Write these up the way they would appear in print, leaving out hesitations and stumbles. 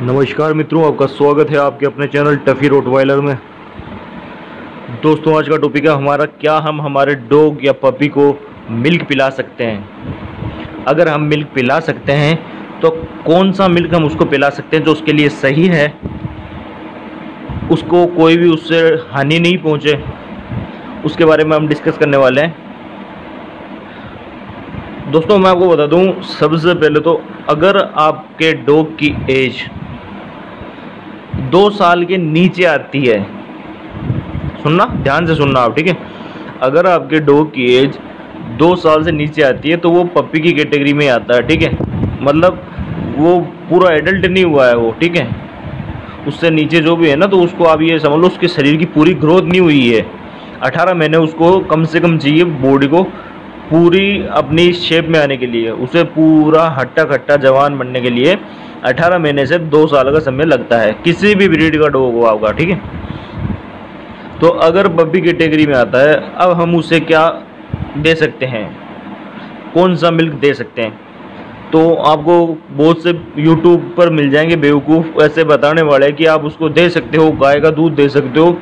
नमस्कार मित्रों, आपका स्वागत है आपके अपने चैनल टफी रोटवाइलर में। दोस्तों, आज का टॉपिक है हमारा, क्या हम हमारे डॉग या पपी को मिल्क पिला सकते हैं। अगर हम मिल्क पिला सकते हैं तो कौन सा मिल्क हम उसको पिला सकते हैं जो उसके लिए सही है, उसको कोई भी उससे हानि नहीं पहुंचे, उसके बारे में हम डिस्कस करने वाले हैं। दोस्तों, मैं आपको बता दूं, सबसे पहले तो अगर आपके डॉग की एज 2 साल के नीचे आती है, सुनना ध्यान से सुनना आप, ठीक है। अगर आपके डॉग की एज 2 साल से नीचे आती है तो वो पप्पी की कैटेगरी में आता है, ठीक है। मतलब वो पूरा एडल्ट नहीं हुआ है वो, ठीक है। उससे नीचे जो भी है ना, तो उसको आप ये समझ लो उसके शरीर की पूरी ग्रोथ नहीं हुई है। 18 महीने उसको कम से कम चाहिए बॉडी को पूरी अपनी शेप में आने के लिए, उसे पूरा हट्टा कट्टा जवान बनने के लिए 18 महीने से 2 साल का समय लगता है, किसी भी ब्रीड का डॉग हो आपका, ठीक है। तो अगर पप्पी कैटेगरी में आता है, अब हम उसे क्या दे सकते हैं, कौन सा मिल्क दे सकते हैं। तो आपको बहुत से YouTube पर मिल जाएंगे बेवकूफ़ ऐसे बताने वाले कि आप उसको दे सकते हो, गाय का दूध दे सकते हो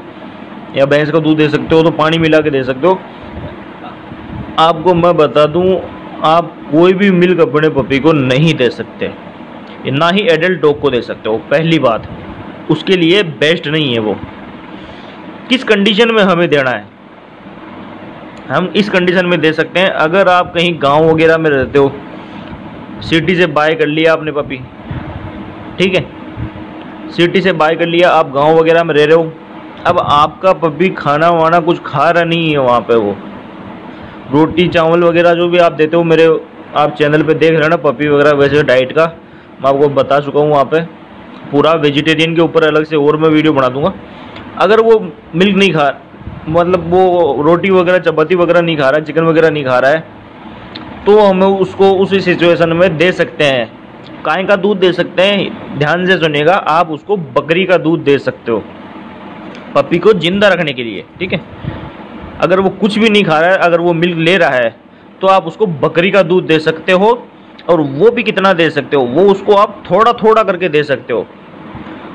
या भैंस का दूध दे सकते हो, तो पानी मिला के दे सकते हो। आपको मैं बता दूं, आप कोई भी मिल्क अपने पपी को नहीं दे सकते, ना ही एडल्ट डॉग को दे सकते हो। पहली बात, उसके लिए बेस्ट नहीं है वो। किस कंडीशन में हमें देना है, हम इस कंडीशन में दे सकते हैं, अगर आप कहीं गांव वगैरह में रहते हो, सिटी से बाय कर लिया आपने पपी, ठीक है, सिटी से बाय कर लिया, आप गांव वगैरह में रह रहे हो, अब आपका पपी खाना वाना कुछ खा रहा नहीं है वहाँ पे, वो रोटी चावल वगैरह जो भी आप देते हो, मेरे आप चैनल पे देख रहे हो ना पपी वगैरह, वैसे डाइट का मैं आपको बता चुका हूँ वहाँ पे, पूरा वेजिटेरियन के ऊपर अलग से और मैं वीडियो बना दूंगा। अगर वो मिल्क नहीं खा, मतलब वो रोटी वगैरह चपाती वगैरह नहीं खा रहा है, चिकन वगैरह नहीं खा रहा है, तो हमें उसको उसी सिचुएशन में दे सकते हैं, गाय का दूध दे सकते हैं। ध्यान से सुनिएगा, आप उसको बकरी का दूध दे सकते हो पपी को जिंदा रखने के लिए, ठीक है। अगर वो कुछ भी नहीं खा रहा है, अगर वो मिल्क ले रहा है, तो आप उसको बकरी का दूध दे सकते हो। और वो भी कितना दे सकते हो, वो उसको आप थोड़ा थोड़ा करके दे सकते हो।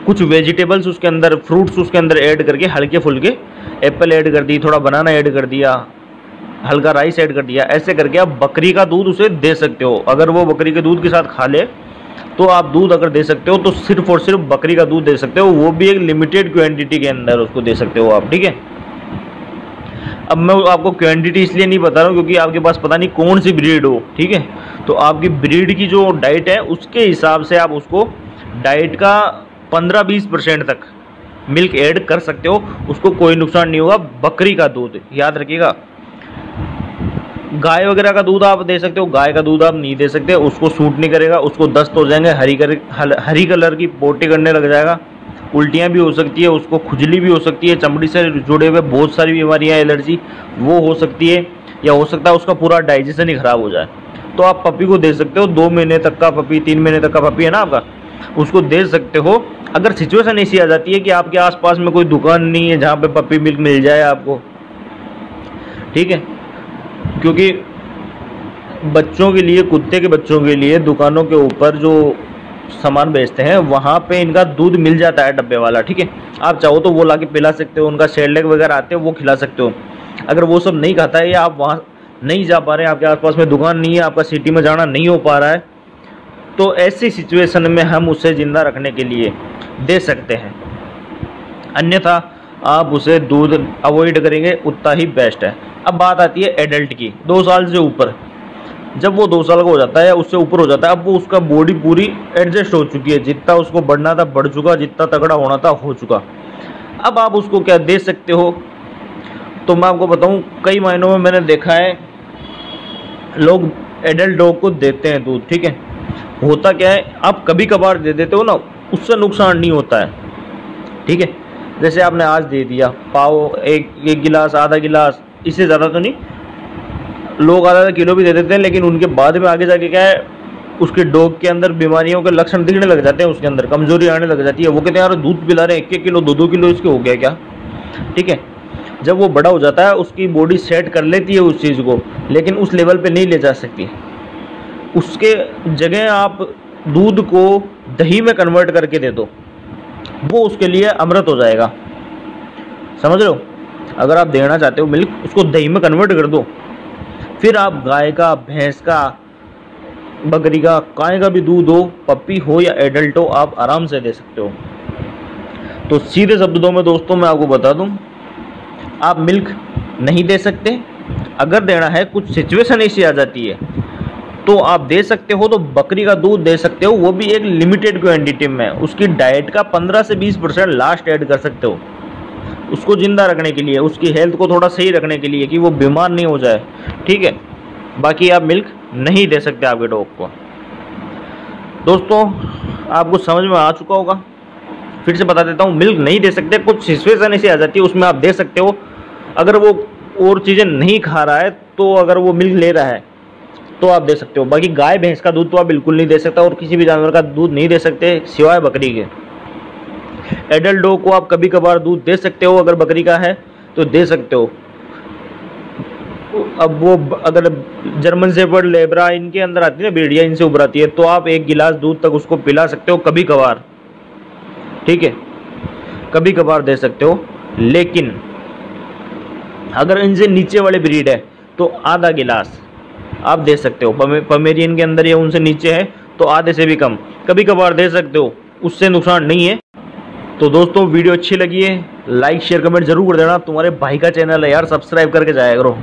कुछ वेजिटेबल्स उसके अंदर, फ्रूट्स उसके अंदर ऐड करके, हल्के फुल्के, एप्पल ऐड कर दी, थोड़ा बनाना ऐड कर दिया, हल्का राइस ऐड कर दिया, ऐसे करके आप बकरी का दूध उसे दे सकते हो। अगर वो बकरी के दूध के साथ खा ले तो आप दूध अगर दे सकते हो तो सिर्फ और सिर्फ बकरी का दूध दे सकते हो, वो भी एक लिमिटेड क्वान्टिटी के अंदर उसको दे सकते हो आप, ठीक है। अब मैं आपको क्वांटिटी इसलिए नहीं बता रहा हूँ क्योंकि आपके पास पता नहीं कौन सी ब्रीड हो, ठीक है। तो आपकी ब्रीड की जो डाइट है उसके हिसाब से आप उसको डाइट का 15-20% तक मिल्क ऐड कर सकते हो, उसको कोई नुकसान नहीं होगा। बकरी का दूध याद रखिएगा, गाय वगैरह का दूध आप दे सकते हो, गाय का दूध आप नहीं दे सकते, उसको सूट नहीं करेगा, उसको दस्त हो जाएंगे, हरी कलर की पोटी करने लग जाएगा, उल्टियाँ भी हो सकती है, उसको खुजली भी हो सकती है, चमड़ी से जुड़े हुए बहुत सारी बीमारियाँ, एलर्जी वो हो सकती है, या हो सकता है उसका पूरा डाइजेशन ही खराब हो जाए। तो आप पपी को दे सकते हो, 2 महीने तक का पपी, 3 महीने तक का पपी है ना आपका, उसको दे सकते हो। अगर सिचुएशन ऐसी आ जाती है कि आपके आसपास में कोई दुकान नहीं है जहाँ पे पपी मिल्क मिल जाए आपको, ठीक है, क्योंकि बच्चों के लिए, कुत्ते के बच्चों के लिए दुकानों के ऊपर जो सामान बेचते हैं वहाँ पे इनका दूध मिल जाता है डब्बे वाला, ठीक है। आप चाहो तो वो ला के पिला सकते हो, उनका शेरलैक वगैरह आते हैं वो खिला सकते हो। अगर वो सब नहीं खाता है या आप वहाँ नहीं जा पा रहे हैं, आपके आसपास में दुकान नहीं है, आपका सिटी में जाना नहीं हो पा रहा है, तो ऐसी सिचुएशन में हम उसे ज़िंदा रखने के लिए दे सकते हैं। अन्यथा आप उसे दूध अवॉइड करेंगे उतना ही बेस्ट है। अब बात आती है एडल्ट की, 2 साल से ऊपर, जब वो 2 साल का हो जाता है या उससे ऊपर हो जाता है, अब वो उसका बॉडी पूरी एडजस्ट हो चुकी है, जितना उसको बढ़ना था बढ़ चुका, जितना तगड़ा होना था हो चुका। अब आप उसको क्या दे सकते हो, तो मैं आपको बताऊं, कई महीनों में मैंने देखा है लोग एडल्ट डॉग को देते हैं दूध, ठीक है। होता क्या है, आप कभी कभार दे देते हो ना, उससे नुकसान नहीं होता है, ठीक है। जैसे आपने आज दे दिया पाव, एक गिलास, आधा गिलास, इससे ज़्यादा तो नहीं, लोग आधा किलो भी दे देते हैं, लेकिन उनके बाद में आगे जाके क्या है, उसके डॉग के अंदर बीमारियों के लक्षण दिखने लग जाते हैं, उसके अंदर कमजोरी आने लग जाती है। वो कहते हैं यार दूध पिला रहे हैं 1-1 किलो 2-2 किलो इसके हो गया क्या, ठीक है। जब वो बड़ा हो जाता है उसकी बॉडी सेट कर लेती है उस चीज़ को, लेकिन उस लेवल पे नहीं ले जा सकती। उसके जगह आप दूध को दही में कन्वर्ट करके दे दो, वो उसके लिए अमृत हो जाएगा। समझ रहे हो? अगर आप देना चाहते हो मिल्क, उसको दही में कन्वर्ट कर दो, फिर आप गाय का, भैंस का, बकरी का, गाय का भी दूध हो, पप्पी हो या एडल्ट हो, आप आराम से दे सकते हो। तो सीधे शब्दों में दोस्तों मैं आपको बता दूं, आप मिल्क नहीं दे सकते। अगर देना है, कुछ सिचुएशन ऐसी आ जाती है तो आप दे सकते हो, तो बकरी का दूध दे सकते हो, वो भी एक लिमिटेड क्वांटिटी में। उसकी डाइट का 15 से 20% लास्ट ऐड कर सकते हो, उसको जिंदा रखने के लिए, उसकी हेल्थ को थोड़ा सही रखने के लिए कि वो बीमार नहीं हो जाए, ठीक है। बाकी आप मिल्क नहीं दे सकते आपके डॉग को। दोस्तों आपको समझ में आ चुका होगा, फिर से बता देता हूँ, मिल्क नहीं दे सकते, कुछ सिचुएशन ऐसी आ जाती है उसमें आप दे सकते हो। अगर वो और चीज़ें नहीं खा रहा है, तो अगर वो मिल्क ले रहा है तो आप दे सकते हो। बाकी गाय भैंस का दूध तो आप बिल्कुल नहीं दे सकते, और किसी भी जानवर का दूध नहीं दे सकते सिवाय बकरी के। एडल्ट डॉग को आप कभी कभार दूध दे सकते हो, अगर बकरी का है तो दे सकते हो। अब वो अगर जर्मन शेफर्ड, लेब्रा इनके अंदर आती है ना ब्रीड, या इनसे उभराती है, तो आप 1 गिलास दूध तक उसको पिला सकते हो कभी कभार, ठीक है, कभी कभार दे सकते हो। लेकिन अगर इनसे नीचे वाले ब्रीड है तो आधा गिलास आप दे सकते हो। पमेरियन के अंदर या उनसे नीचे है तो आधे से भी कम कभी कभार दे सकते हो, उससे नुकसान नहीं है। तो दोस्तों वीडियो अच्छी लगी है, लाइक शेयर कमेंट जरूर कर देना। तुम्हारे भाई का चैनल है यार, सब्सक्राइब करके जाया करो।